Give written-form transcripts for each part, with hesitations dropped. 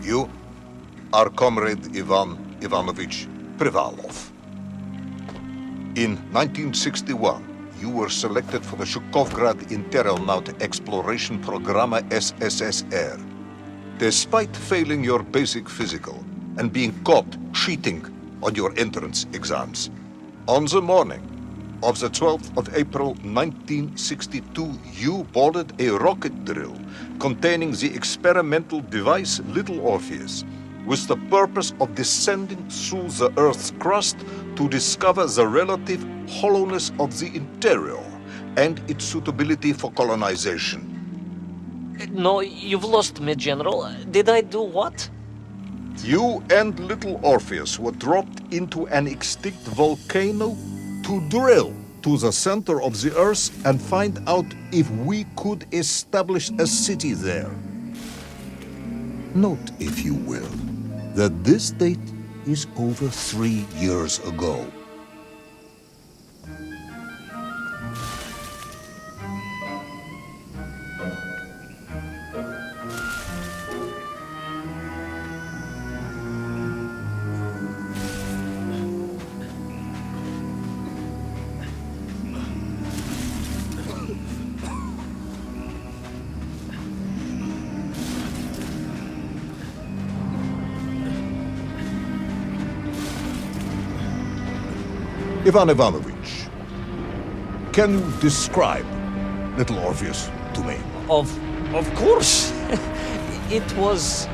You are Comrade Ivan Ivanovich Privalov. In 1961, you were selected for the Shukovgrad Interonaut Exploration Program SSSR. Despite failing your basic physical and being caught cheating on your entrance exams, on the morning of the 12th of April 1962, you boarded a rocket drill containing the experimental device Little Orpheus, with the purpose of descending through the Earth's crust to discover the relative hollowness of the interior and its suitability for colonization. No, you've lost me, General. Did I do what? You and Little Orpheus were dropped into an extinct volcano to drill to the center of the Earth and find out if we could establish a city there. Note, if you will, that this date is over 3 years ago. Ivan Ivanovich, can you describe Little Orpheus to me? Of course. It was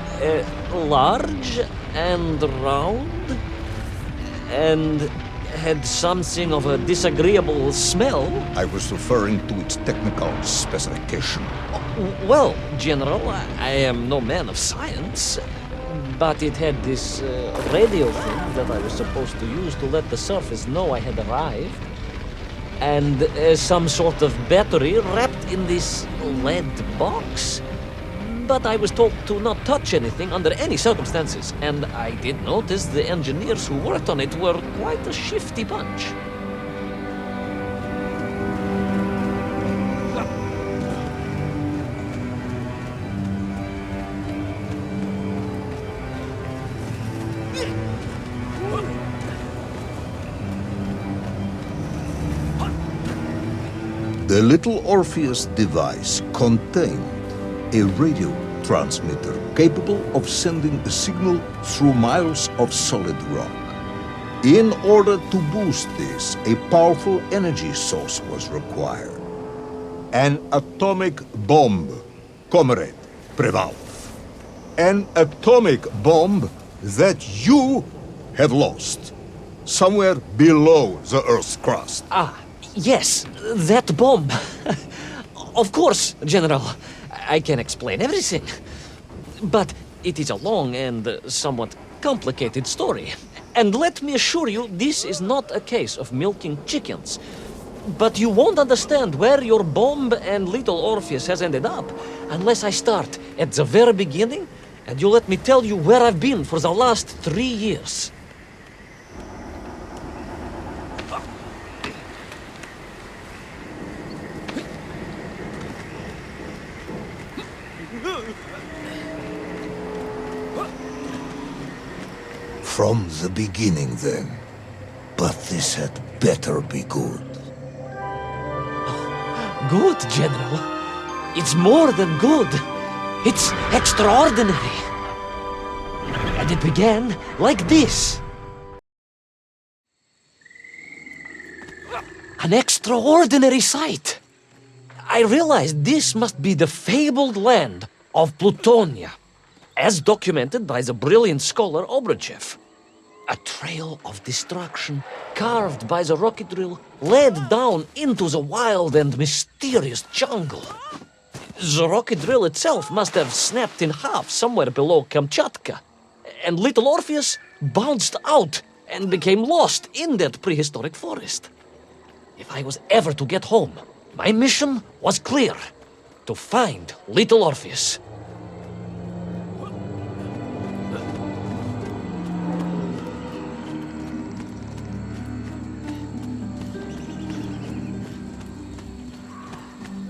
large and round and had something of a disagreeable smell. I was referring to its technical specification. Well, General, I am no man of science, but it had this radio thing that I was supposed to use to let the surface know I had arrived, and some sort of battery wrapped in this lead box. But I was told to not touch anything under any circumstances, and I did notice the engineers who worked on it were quite a shifty bunch. The Little Orpheus device contained a radio transmitter capable of sending a signal through miles of solid rock. In order to boost this, a powerful energy source was required. An atomic bomb, Comrade Privalov. An atomic bomb that you have lost somewhere below the Earth's crust. Yes, that bomb. Of course, General. I can explain everything. But it is a long and somewhat complicated story. And let me assure you, this is not a case of milking chickens. But you won't understand where your bomb and Little Orpheus has ended up unless I start at the very beginning and you let me tell you where I've been for the last 3 years. From the beginning, then. But this had better be good. Good, General. It's more than good. It's extraordinary. And it began like this. An extraordinary sight. I realized this must be the fabled land of Plutonia, as documented by the brilliant scholar Obruchev. A trail of destruction, carved by the rocket drill, led down into the wild and mysterious jungle. The rocket drill itself must have snapped in half somewhere below Kamchatka, and Little Orpheus bounced out and became lost in that prehistoric forest. If I was ever to get home, my mission was clear: to find Little Orpheus.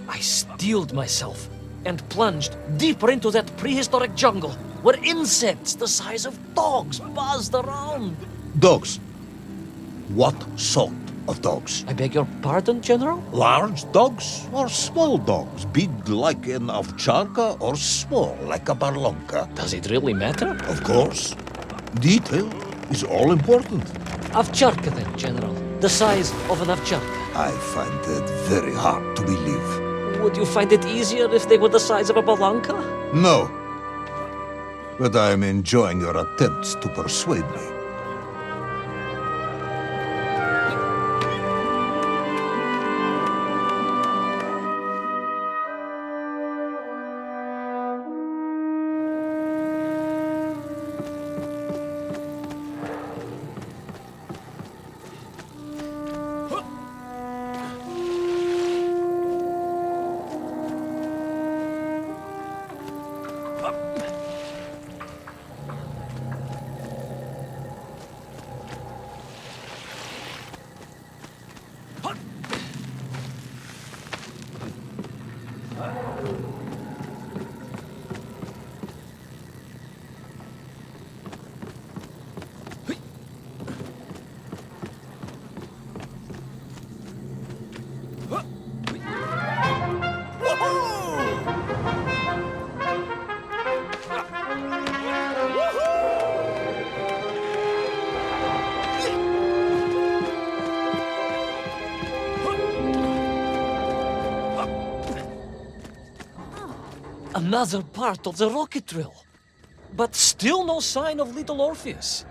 I steeled myself and plunged deeper into that prehistoric jungle, where insects the size of dogs buzzed around. Dogs. What sort of dogs? I beg your pardon, General? Large dogs or small dogs? Big like an ovcharka or small like a barlonka? Does it really matter? Of course. Detail is all important. Ovcharka then, General. The size of an ovcharka. I find that very hard to believe. Would you find it easier if they were the size of a balanka? No. But I am enjoying your attempts to persuade me. Another part of the rocket drill. But still no sign of Little Orpheus.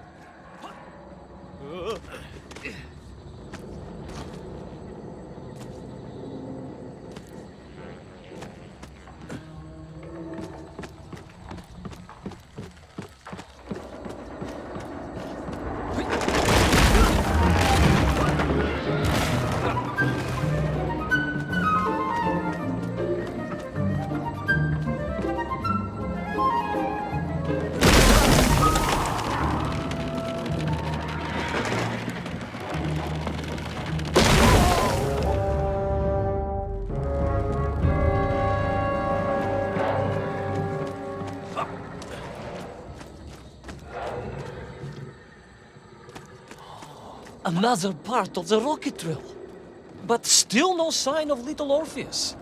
Another part of the rocket drill. But still no sign of Little Orpheus.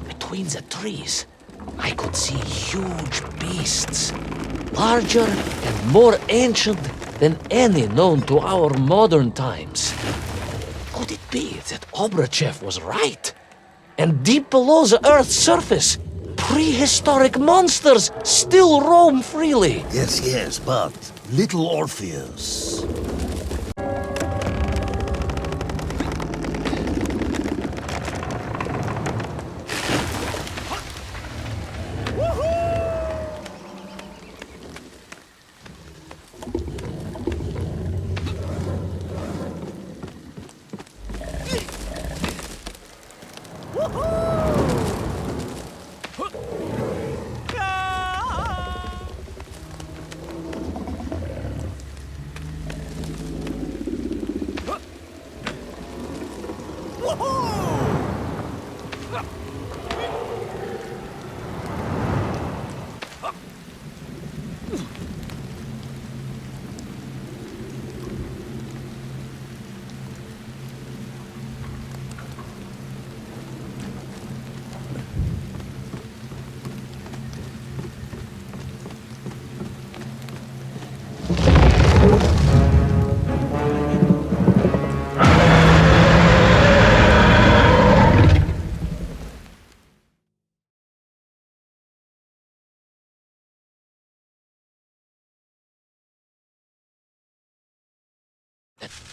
Between the trees, I could see huge beasts, larger and more ancient than any known to our modern times. Could it be that Obrochev was right? And deep below the Earth's surface, prehistoric monsters still roam freely? Yes, but Little Orpheus.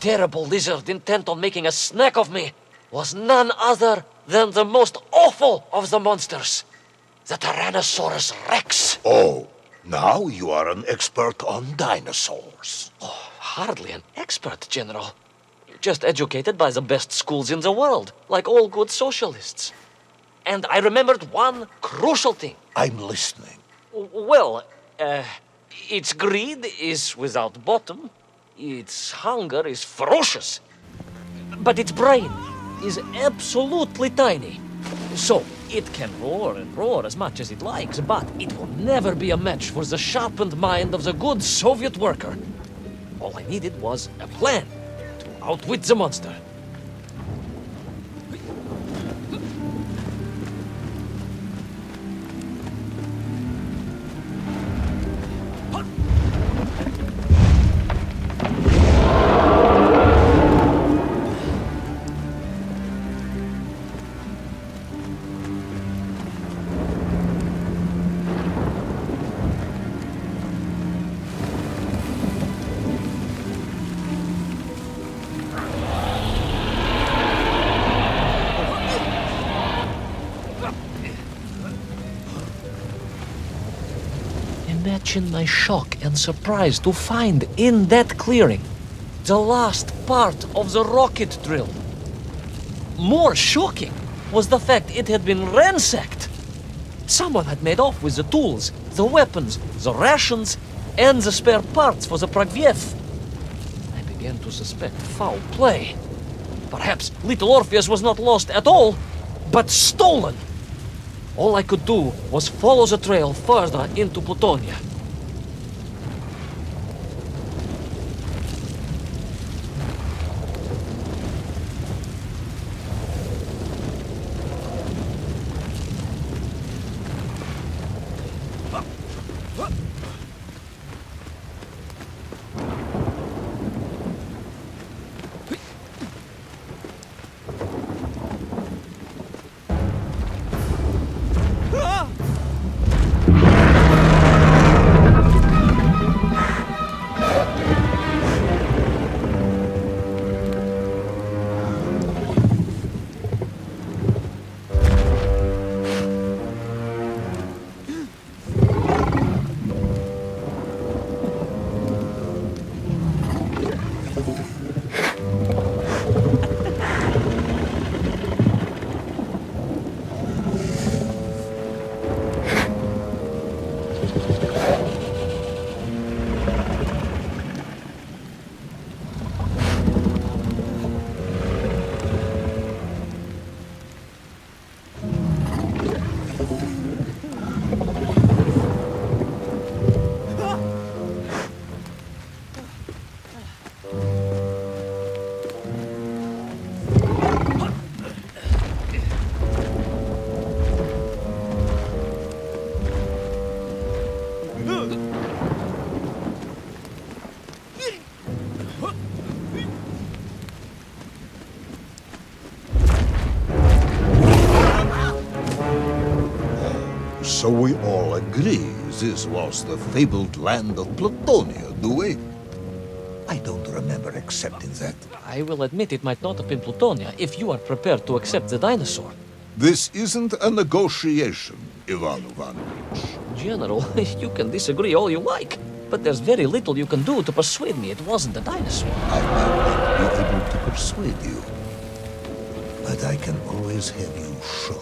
Terrible lizard intent on making a snack of me was none other than the most awful of the monsters, the Tyrannosaurus Rex. Oh, now you are an expert on dinosaurs. Hardly an expert, General. Just educated by the best schools in the world, like all good socialists. And I remembered one crucial thing. I'm listening. Well, its greed is without bottom, its hunger is ferocious, but its brain is absolutely tiny. So, it can roar and roar as much as it likes, but it will never be a match for the sharpened mind of the good Soviet worker. All I needed was a plan to outwit the monster. Imagine my shock and surprise to find in that clearing the last part of the rocket drill. More shocking was the fact it had been ransacked. Someone had made off with the tools, the weapons, the rations, and the spare parts for the Pragviev. I began to suspect foul play. Perhaps Little Orpheus was not lost at all, but stolen. All I could do was follow the trail further into Plutonia. So we all agree this was the fabled land of Plutonia, do we? I don't remember accepting that. I will admit it might not have been Plutonia if you are prepared to accept the dinosaur. This isn't a negotiation, Ivan Ivanovich. General, you can disagree all you like, but there's very little you can do to persuade me it wasn't a dinosaur. I might not be able to persuade you, but I can always have you shot.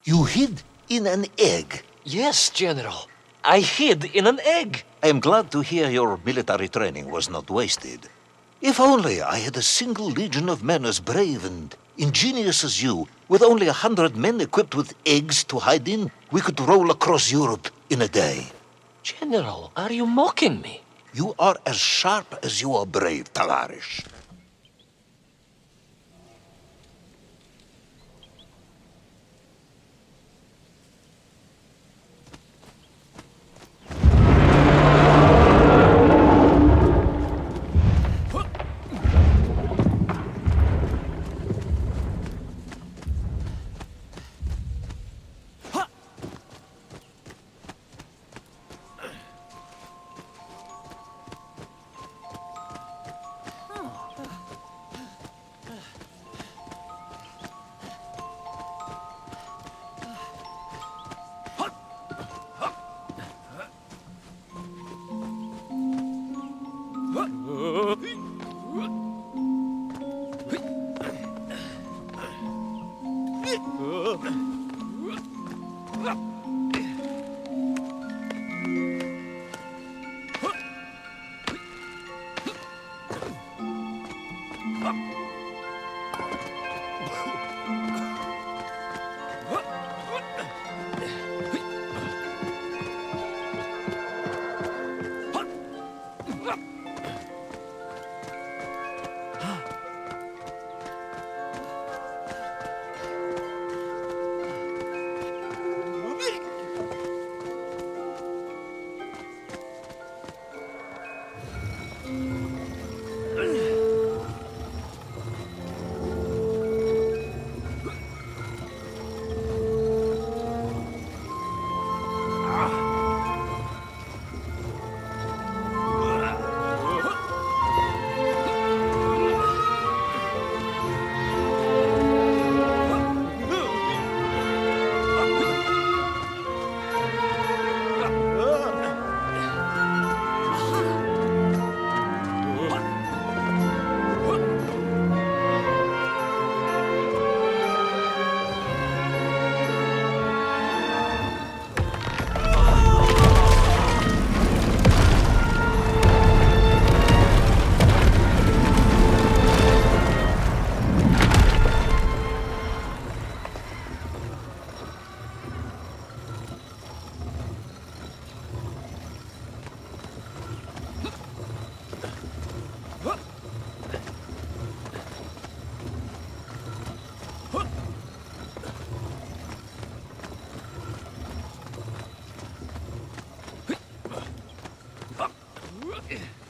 You hid in an egg. Yes, General. I hid in an egg. I am glad to hear your military training was not wasted. If only I had a single legion of men as brave and ingenious as you, with only 100 men equipped with eggs to hide in, we could roll across Europe in a day. General, are you mocking me? You are as sharp as you are brave, Tavarish.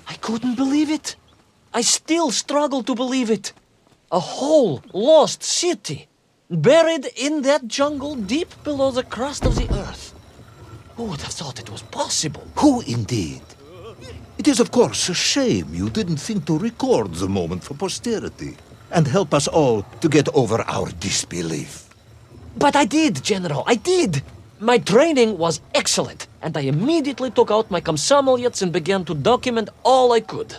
I couldn't believe it. I still struggle to believe it. A whole lost city, buried in that jungle deep below the crust of the earth. Who would have thought it was possible? Who indeed? It is, of course, a shame you didn't think to record the moment for posterity and help us all to get over our disbelief. But I did, General, I did. My training was excellent, and I immediately took out my komsomolets and began to document all I could.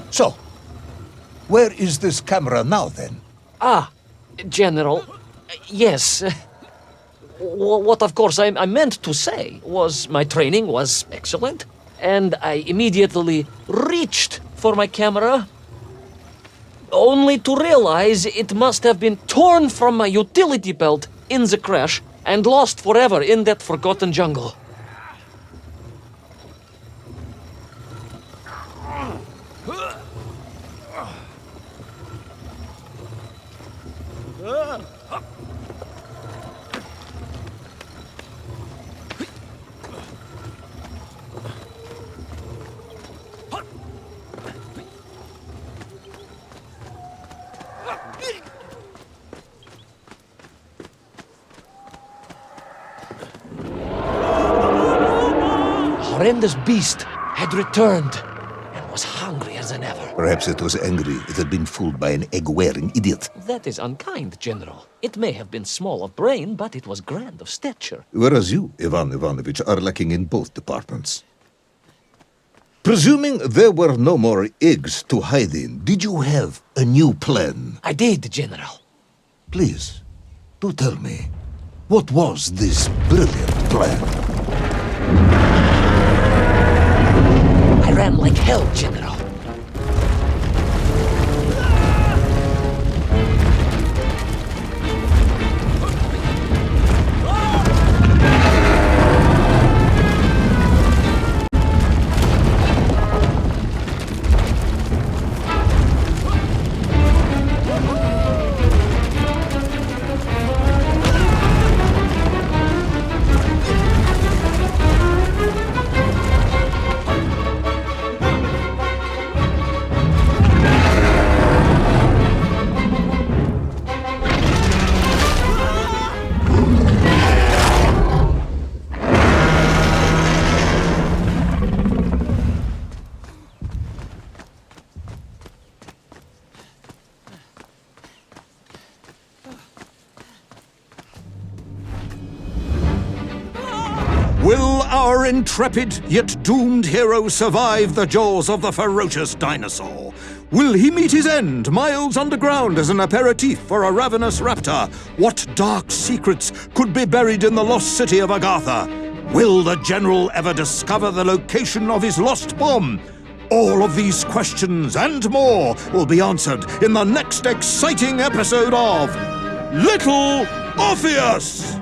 So, where is this camera now, then? Ah, General, yes. What of course I meant to say was my training was excellent, and I immediately reached for my camera, only to realize it must have been torn from my utility belt in the crash and lost forever in that forgotten jungle. Horrendous beast had returned and was hungrier than ever. Perhaps it was angry it had been fooled by an egg-wearing idiot. That is unkind, General. It may have been small of brain, but it was grand of stature. Whereas you, Ivan Ivanovich, are lacking in both departments. Presuming there were no more eggs to hide in, did you have a new plan? I did, General. Please, do tell me, what was this brilliant plan? I ran like hell, General. Will our intrepid yet doomed hero survive the jaws of the ferocious dinosaur? Will he meet his end miles underground as an aperitif for a ravenous raptor? What dark secrets could be buried in the lost city of Agatha? Will the general ever discover the location of his lost bomb? All of these questions and more will be answered in the next exciting episode of Little Orpheus!